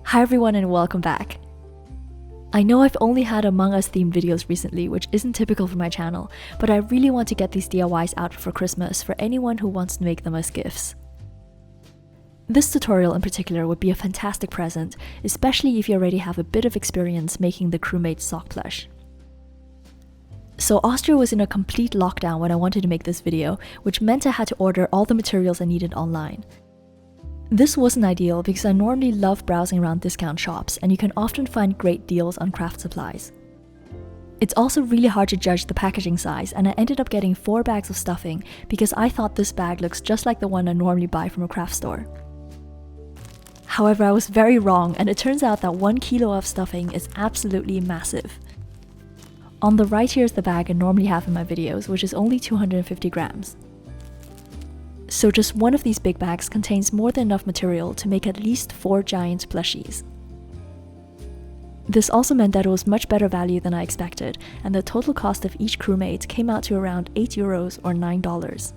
Hi everyone and welcome back. I know I've only had Among Us themed videos recently, which isn't typical for my channel, but I really want to get these DIYs out for Christmas for anyone who wants to make them as gifts. This tutorial in particular would be a fantastic present, especially if you already have a bit of experience making the crewmate sock plush. So Austria was in a complete lockdown when I wanted to make this video, which meant I had to order all the materials I needed online. This wasn't ideal because I normally love browsing around discount shops and you can often find great deals on craft supplies. It's also really hard to judge the packaging size, and I ended up getting 4 bags of stuffing because I thought this bag looks just like the one I normally buy from a craft store. However, I was very wrong, and it turns out that 1 kilo of stuffing is absolutely massive. On the right here is the bag I normally have in my videos, which is only 250 grams. So just one of these big bags contains more than enough material to make at least 4 giant plushies. This also meant that it was much better value than I expected, and the total cost of each crewmate came out to around €8 or $9.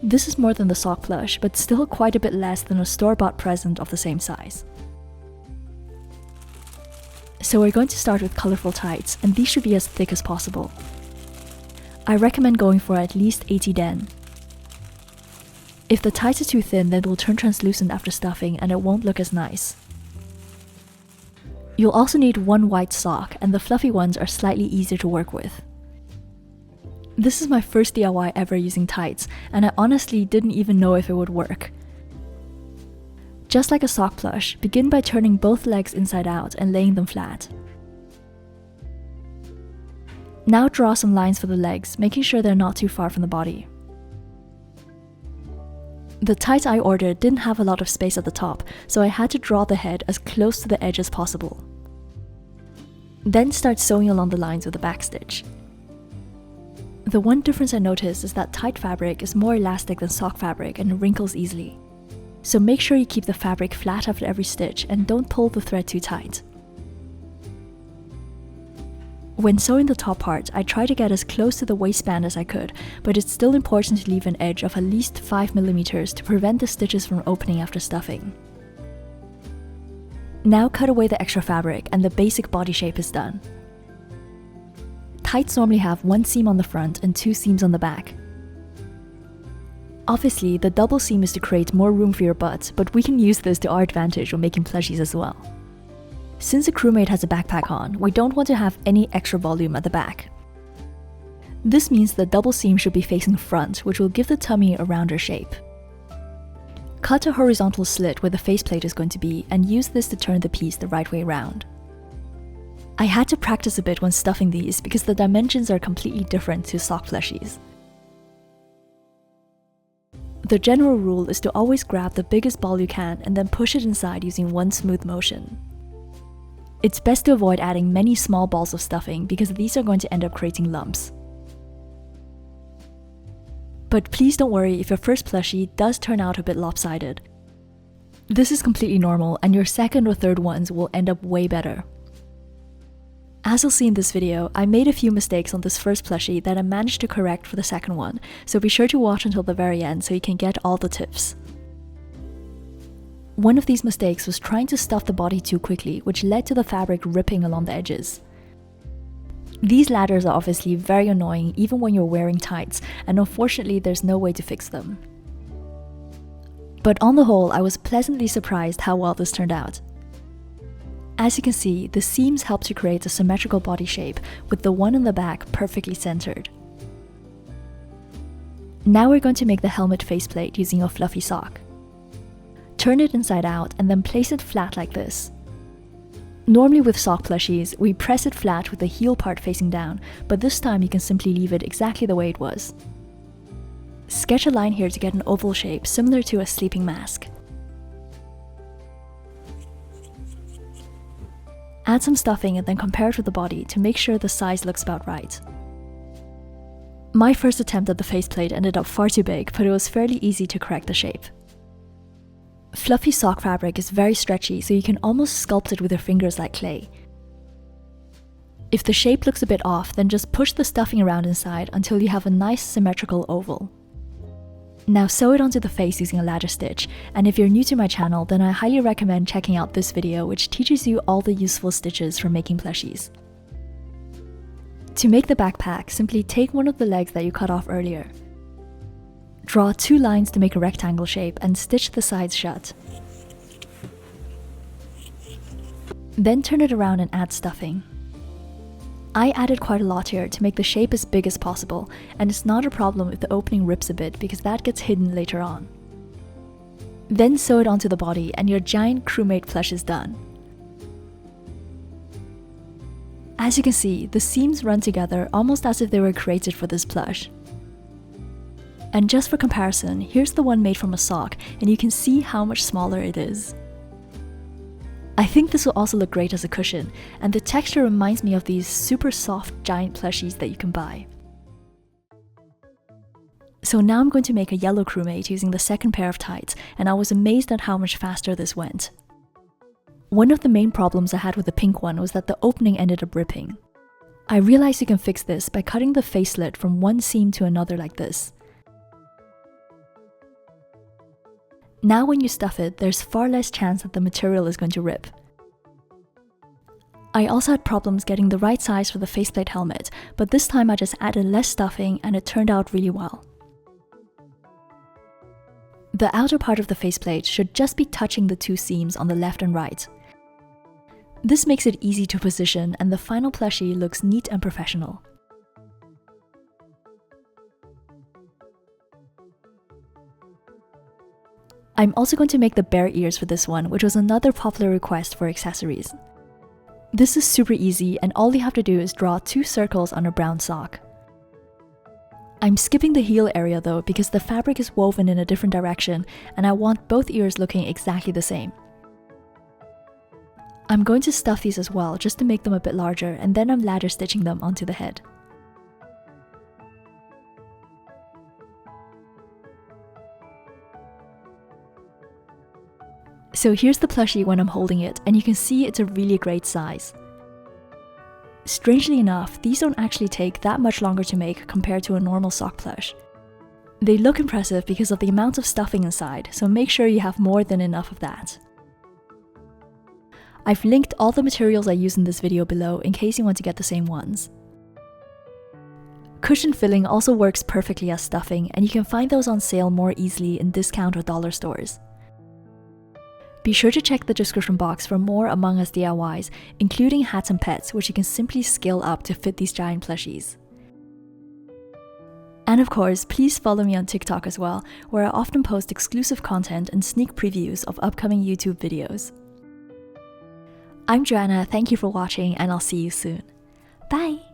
This is more than the sock plush, but still quite a bit less than a store-bought present of the same size. So we're going to start with colorful tights, and these should be as thick as possible. I recommend going for at least 80 den. If the tights are too thin, then it will turn translucent after stuffing and it won't look as nice. You'll also need 1 white sock, and the fluffy ones are slightly easier to work with. This is my first DIY ever using tights, and I honestly didn't even know if it would work. Just like a sock plush, begin by turning both legs inside out and laying them flat. Now draw some lines for the legs, making sure they're not too far from the body. The tights I ordered didn't have a lot of space at the top, so I had to draw the head as close to the edge as possible. Then start sewing along the lines with a backstitch. The one difference I noticed is that tight fabric is more elastic than sock fabric and wrinkles easily. So make sure you keep the fabric flat after every stitch and don't pull the thread too tight. When sewing the top part, I tried to get as close to the waistband as I could, but it's still important to leave an edge of at least 5 mm to prevent the stitches from opening after stuffing. Now cut away the extra fabric and the basic body shape is done. Tights normally have 1 seam on the front and 2 seams on the back. Obviously, the double seam is to create more room for your butt, but we can use this to our advantage when making plushies as well. Since a crewmate has a backpack on, we don't want to have any extra volume at the back. This means the double seam should be facing front, which will give the tummy a rounder shape. Cut a horizontal slit where the faceplate is going to be and use this to turn the piece the right way around. I had to practice a bit when stuffing these because the dimensions are completely different to sock plushies. The general rule is to always grab the biggest ball you can and then push it inside using one smooth motion. It's best to avoid adding many small balls of stuffing because these are going to end up creating lumps. But please don't worry if your first plushie does turn out a bit lopsided. This is completely normal, and your second or third ones will end up way better. As you'll see in this video, I made a few mistakes on this first plushie that I managed to correct for the second one, so be sure to watch until the very end so you can get all the tips. One of these mistakes was trying to stuff the body too quickly, which led to the fabric ripping along the edges. These ladders are obviously very annoying even when you're wearing tights, and unfortunately there's no way to fix them. But on the whole, I was pleasantly surprised how well this turned out. As you can see, the seams help to create a symmetrical body shape, with the one in the back perfectly centered. Now we're going to make the helmet faceplate using a fluffy sock. Turn it inside out and then place it flat like this. Normally with sock plushies, we press it flat with the heel part facing down, but this time you can simply leave it exactly the way it was. Sketch a line here to get an oval shape similar to a sleeping mask. Add some stuffing and then compare it with the body to make sure the size looks about right. My first attempt at the faceplate ended up far too big, but it was fairly easy to correct the shape. Fluffy sock fabric is very stretchy, so you can almost sculpt it with your fingers like clay. If the shape looks a bit off, then just push the stuffing around inside until you have a nice symmetrical oval. Now sew it onto the face using a ladder stitch, and if you're new to my channel, then I highly recommend checking out this video, which teaches you all the useful stitches for making plushies. To make the backpack, simply take one of the legs that you cut off earlier. Draw 2 lines to make a rectangle shape and stitch the sides shut. Then turn it around and add stuffing. I added quite a lot here to make the shape as big as possible, and it's not a problem if the opening rips a bit because that gets hidden later on. Then sew it onto the body and your giant crewmate plush is done. As you can see, the seams run together almost as if they were created for this plush. And just for comparison, here's the one made from a sock, and you can see how much smaller it is. I think this will also look great as a cushion, and the texture reminds me of these super soft giant plushies that you can buy. So now I'm going to make a yellow crewmate using the second pair of tights, and I was amazed at how much faster this went. One of the main problems I had with the pink one was that the opening ended up ripping. I realized you can fix this by cutting the facelit from one seam to another like this. Now when you stuff it, there's far less chance that the material is going to rip. I also had problems getting the right size for the faceplate helmet, but this time I just added less stuffing and it turned out really well. The outer part of the faceplate should just be touching the 2 seams on the left and right. This makes it easy to position and the final plushie looks neat and professional. I'm also going to make the bear ears for this one, which was another popular request for accessories. This is super easy and all you have to do is draw 2 circles on a brown sock. I'm skipping the heel area though because the fabric is woven in a different direction and I want both ears looking exactly the same. I'm going to stuff these as well just to make them a bit larger, and then I'm ladder stitching them onto the head. So here's the plushie when I'm holding it, and you can see it's a really great size. Strangely enough, these don't actually take that much longer to make compared to a normal sock plush. They look impressive because of the amount of stuffing inside, so make sure you have more than enough of that. I've linked all the materials I use in this video below in case you want to get the same ones. Cushion filling also works perfectly as stuffing, and you can find those on sale more easily in discount or dollar stores. Be sure to check the description box for more Among Us DIYs, including hats and pets, which you can simply scale up to fit these giant plushies. And of course, please follow me on TikTok as well, where I often post exclusive content and sneak previews of upcoming YouTube videos. I'm Joanna, thank you for watching, and I'll see you soon. Bye!